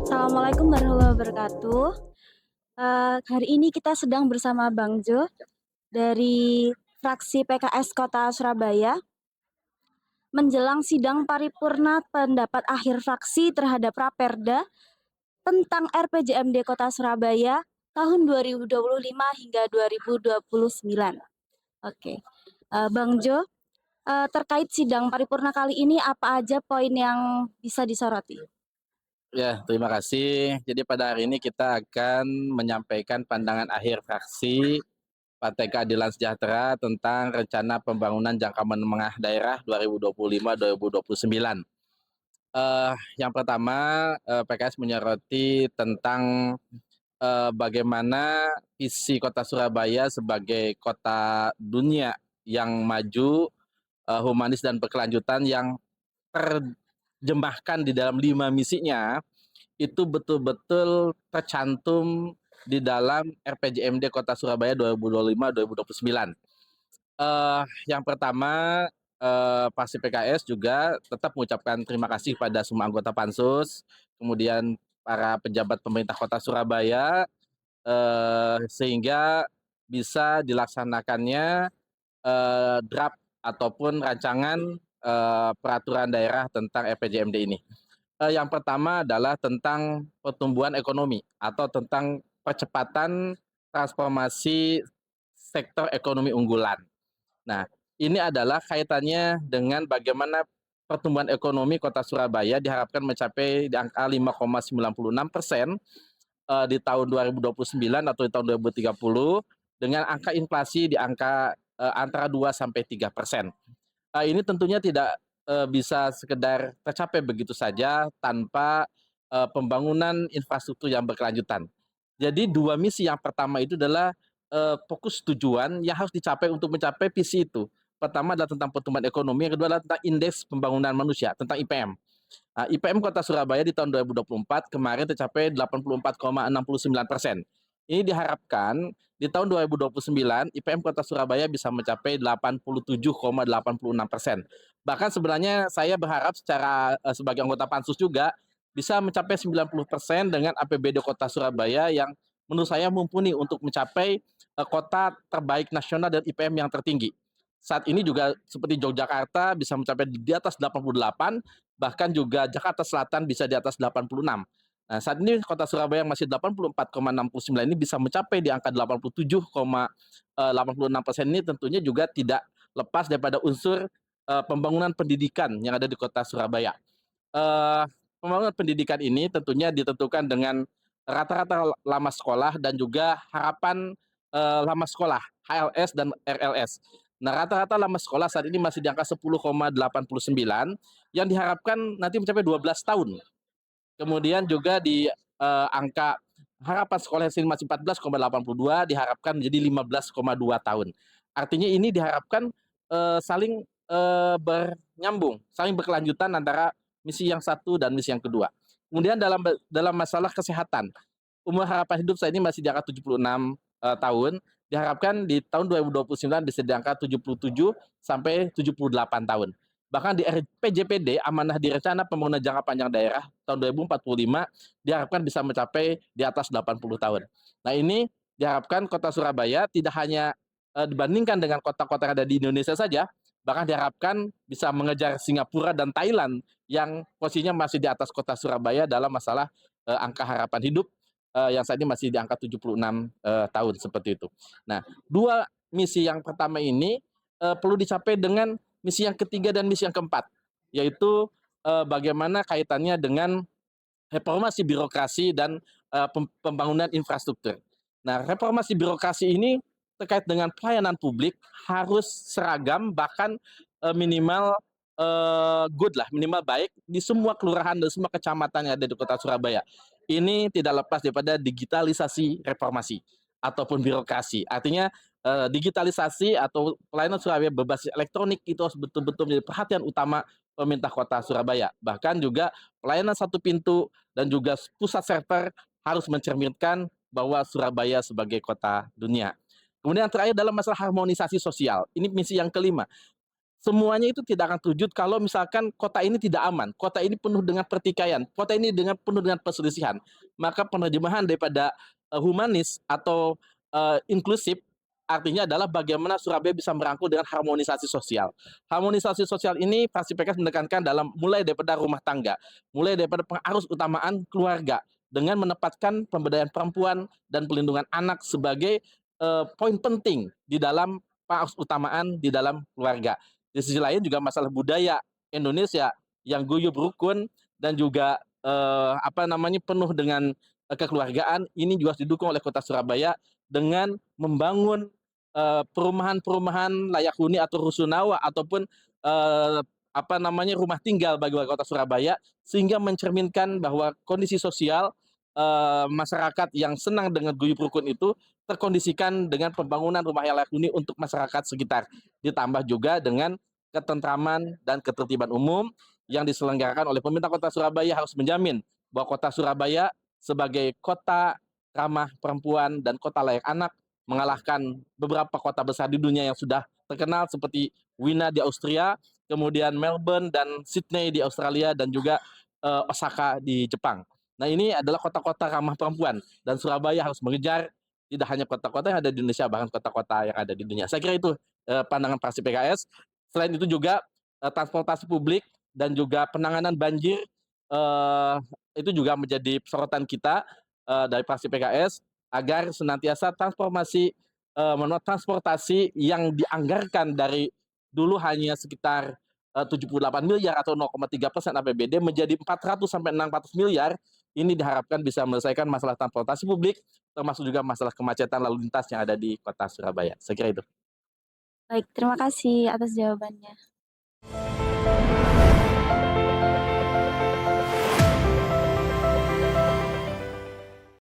Assalamualaikum warahmatullahi wabarakatuh. Hari ini kita sedang bersama Bang Jo dari fraksi PKS Kota Surabaya menjelang sidang paripurna pendapat akhir fraksi terhadap Raperda tentang RPJMD Kota Surabaya tahun 2025 hingga 2029. Oke, Bang Jo, terkait sidang paripurna kali ini apa aja poin yang bisa disoroti? Ya, terima kasih. Jadi pada hari ini kita akan menyampaikan pandangan akhir fraksi Partai Keadilan Sejahtera tentang rencana pembangunan jangka menengah daerah 2025-2029. Yang pertama, PKS menyoroti tentang bagaimana visi Kota Surabaya sebagai kota dunia yang maju, humanis dan berkelanjutan yang terjemahkan di dalam 5 misinya itu betul-betul tercantum di dalam RPJMD Kota Surabaya 2025-2029. Yang pertama, fraksi PKS juga tetap mengucapkan terima kasih pada semua anggota Pansus, kemudian para pejabat pemerintah Kota Surabaya, sehingga bisa dilaksanakannya draft ataupun rancangan peraturan daerah tentang RPJMD ini. Yang pertama adalah tentang pertumbuhan ekonomi atau tentang percepatan transformasi sektor ekonomi unggulan. Nah, ini adalah kaitannya dengan bagaimana pertumbuhan ekonomi Kota Surabaya diharapkan mencapai di angka 5,96% di tahun 2029 atau di tahun 2030 dengan angka inflasi di angka antara 2 sampai 3%. Ini tentunya tidak bisa sekedar tercapai begitu saja tanpa pembangunan infrastruktur yang berkelanjutan. Jadi 2 misi yang pertama itu adalah fokus tujuan yang harus dicapai untuk mencapai visi itu. Pertama adalah tentang pertumbuhan ekonomi, yang kedua adalah tentang indeks pembangunan manusia, tentang IPM. Nah, IPM Kota Surabaya di tahun 2024 kemarin tercapai 84,69%. Ini diharapkan di tahun 2029 IPM Kota Surabaya bisa mencapai 87,86%. Bahkan sebenarnya saya berharap secara sebagai anggota Pansus juga bisa mencapai 90% dengan APBD Kota Surabaya yang menurut saya mumpuni untuk mencapai kota terbaik nasional dan IPM yang tertinggi. Saat ini juga seperti Yogyakarta bisa mencapai di atas 88, bahkan juga Jakarta Selatan bisa di atas 86. Nah, saat ini Kota Surabaya yang masih 84,69 ini bisa mencapai di angka 87,86% ini tentunya juga tidak lepas daripada unsur pembangunan pendidikan yang ada di Kota Surabaya. Eh, Pembangunan pendidikan ini tentunya ditentukan dengan rata-rata lama sekolah dan juga harapan lama sekolah HLS dan RLS. Nah, rata-rata lama sekolah saat ini masih di angka 10,89 yang diharapkan nanti mencapai 12 tahun. Kemudian juga di angka harapan sekolah sendiri masih 14,82 diharapkan menjadi 15,2 tahun. Artinya ini diharapkan saling bernyambung, saling berkelanjutan antara misi yang satu dan misi yang kedua. Kemudian dalam masalah kesehatan, umur harapan hidup saat ini masih di angka 76 tahun, diharapkan di tahun 2029 bisa di angka 77 sampai 78 tahun. Bahkan di RPJPD amanah di rencana pembangunan jangka panjang daerah tahun 2045 diharapkan bisa mencapai di atas 80 tahun. Nah, ini diharapkan Kota Surabaya tidak hanya dibandingkan dengan kota-kota yang ada di Indonesia saja, bahkan diharapkan bisa mengejar Singapura dan Thailand yang posisinya masih di atas Kota Surabaya dalam masalah angka harapan hidup yang saat ini masih di angka 76 tahun seperti itu. Nah, 2 misi yang pertama ini perlu dicapai dengan misi yang ketiga dan misi yang keempat, yaitu bagaimana kaitannya dengan reformasi birokrasi dan pembangunan infrastruktur. Nah, reformasi birokrasi ini terkait dengan pelayanan publik harus seragam, bahkan minimal good lah, minimal baik di semua kelurahan dan semua kecamatan yang ada di Kota Surabaya. Ini tidak lepas daripada digitalisasi reformasi ataupun birokrasi. Artinya digitalisasi atau pelayanan Surabaya berbasis elektronik itu harus betul-betul menjadi perhatian utama pemerintah Kota Surabaya. Bahkan juga pelayanan satu pintu dan juga pusat server harus mencerminkan bahwa Surabaya sebagai kota dunia. Kemudian yang terakhir dalam masalah harmonisasi sosial. Ini misi yang kelima. semuanya itu tidak akan terwujud kalau misalkan kota ini tidak aman, kota ini penuh dengan pertikaian, kota ini penuh dengan perselisihan. Maka penerjemahan daripada, humanis atau, inklusif, artinya adalah bagaimana Surabaya bisa merangkul dengan harmonisasi sosial. Harmonisasi sosial ini fraksi PKS menekankan dalam mulai daripada rumah tangga, mulai daripada pengarus utamaan keluarga, dengan menempatkan pemberdayaan perempuan dan pelindungan anak sebagai, poin penting di dalam pengarus utamaan di dalam keluarga. Di sisi lain juga masalah budaya Indonesia yang guyup rukun dan juga, penuh dengan, kekeluargaan, ini juga harus didukung oleh Kota Surabaya dengan membangun, perumahan-perumahan layak huni atau rusunawa ataupun, rumah tinggal bagi warga Kota Surabaya, sehingga mencerminkan bahwa kondisi sosial, masyarakat yang senang dengan guyup rukun itu terkondisikan dengan pembangunan rumah yang layak huni untuk masyarakat sekitar. Ditambah juga dengan ketentraman dan ketertiban umum yang diselenggarakan oleh pemerintah Kota Surabaya harus menjamin bahwa Kota Surabaya sebagai kota ramah perempuan dan kota layak anak mengalahkan beberapa kota besar di dunia yang sudah terkenal seperti Wina di Austria, kemudian Melbourne dan Sydney di Australia dan juga Osaka di Jepang. Nah, ini adalah kota-kota ramah perempuan dan Surabaya harus mengejar tidak hanya kota-kota yang ada di Indonesia bahkan kota-kota yang ada di dunia. Saya kira itu pandangan fraksi PKS. Selain itu juga transportasi publik dan juga penanganan banjir eh, itu juga menjadi sorotan kita dari fraksi PKS agar senantiasa transportasi yang dianggarkan dari dulu hanya sekitar 78 miliar atau 0,3% APBD menjadi 400 sampai 600 miliar. Ini diharapkan bisa menyelesaikan masalah transportasi publik termasuk juga masalah kemacetan lalu lintas yang ada di kota Surabaya. Saya kira itu. Baik, terima kasih atas jawabannya.